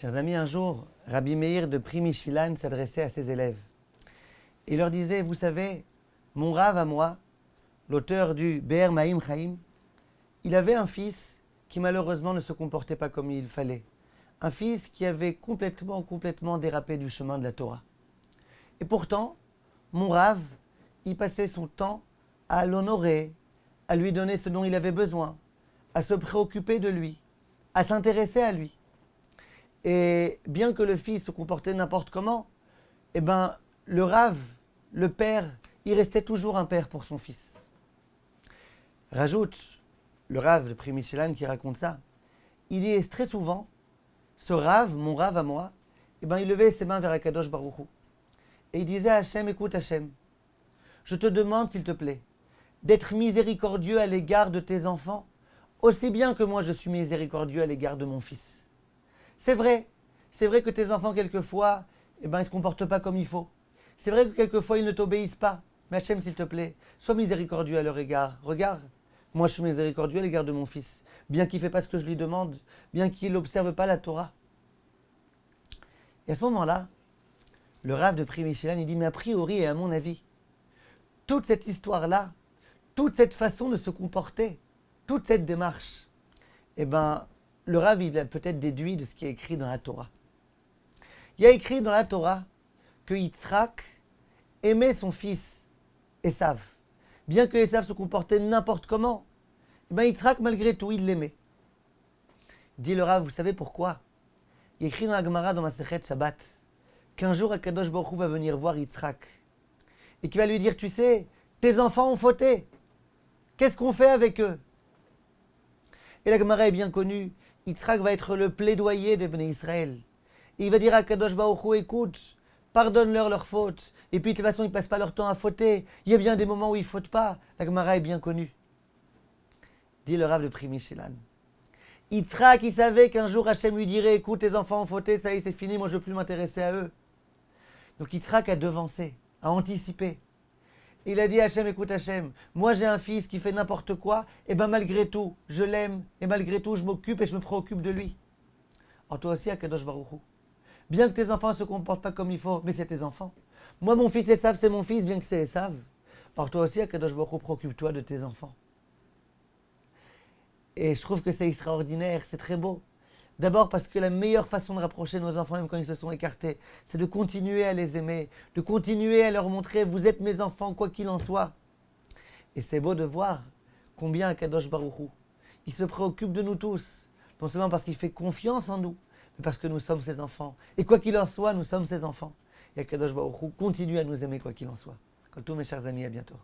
Chers amis, un jour, Rabbi Meir de Primichilan s'adressait à ses élèves. Et il leur disait, vous savez, mon Rav à moi, l'auteur du Be'er Maim Chaim, il avait un fils qui malheureusement ne se comportait pas comme il fallait. Un fils qui avait complètement dérapé du chemin de la Torah. Et pourtant, mon Rav, il passait son temps à l'honorer, à lui donner ce dont il avait besoin, à se préoccuper de lui, à s'intéresser à lui. Et bien que le fils se comportait n'importe comment, le Rav, le père, il restait toujours un père pour son fils. Rajoute le Rav de Primichilan qui raconte ça. Il dit très souvent, ce Rav, mon Rav à moi, il levait ses mains vers Akadosh Baruch Hu. Et il disait à Hachem, écoute Hachem, je te demande s'il te plaît, d'être miséricordieux à l'égard de tes enfants, aussi bien que moi je suis miséricordieux à l'égard de mon fils. C'est vrai que tes enfants quelquefois, ils ne se comportent pas comme il faut. C'est vrai que quelquefois ils ne t'obéissent pas. Mais Hachem, s'il te plaît, sois miséricordieux à leur égard. Regarde, moi je suis miséricordieux à l'égard de mon fils, bien qu'il ne fait pas ce que je lui demande, bien qu'il n'observe pas la Torah. Et à ce moment-là, le Rav de Primichilan, il dit, mais a priori et à mon avis, toute cette histoire-là, toute cette façon de se comporter, toute cette démarche, le Rav, il a peut-être déduit de ce qui est écrit dans la Torah. Il y a écrit dans la Torah que Yitzhak aimait son fils Esav. Bien que Esav se comportait n'importe comment, Yitzhak, malgré tout, il l'aimait. Dit le Rav, vous savez pourquoi? Il est écrit dans la Gemara, dans Masechet Shabbat, qu'un jour Akadosh Baruch Hu va venir voir Yitzhak et qu'il va lui dire, tu sais, tes enfants ont fauté. Qu'est-ce qu'on fait avec eux? Et la Gemara est bien connue. Yitzhak va être le plaidoyer des Bnei Israël. Et il va dire à Kadosh Baruch Hu, écoute, pardonne-leur leurs fautes. Et puis de toute façon, ils ne passent pas leur temps à fauter. Il y a bien des moments où ils ne fautent pas. La Gemara est bien connue. Dit le Rav de Primichilan. Yitzhak, il savait qu'un jour Hachem lui dirait, écoute, tes enfants ont fauté, ça y est, c'est fini, moi je ne veux plus m'intéresser à eux. Donc Yitzhak a devancé, a anticipé. Il a dit à Hachem, écoute Hachem, moi j'ai un fils qui fait n'importe quoi, et malgré tout, je l'aime, et malgré tout, je m'occupe et je me préoccupe de lui. Alors toi aussi, Akadosh Baruch Hu, bien que tes enfants ne se comportent pas comme il faut, mais c'est tes enfants. Moi, mon fils Esav, c'est mon fils, bien que c'est Esav. Alors toi aussi, Akadosh Baruch Hu, préoccupe-toi de tes enfants. Et je trouve que c'est extraordinaire, c'est très beau. D'abord parce que la meilleure façon de rapprocher nos enfants, même quand ils se sont écartés, c'est de continuer à les aimer, de continuer à leur montrer, vous êtes mes enfants, quoi qu'il en soit. Et c'est beau de voir combien Akadosh Baruch Hu, il se préoccupe de nous tous, non seulement parce qu'il fait confiance en nous, mais parce que nous sommes ses enfants. Et quoi qu'il en soit, nous sommes ses enfants. Et Akadosh Baruch Hu continue à nous aimer quoi qu'il en soit. Comme tous mes chers amis, à bientôt.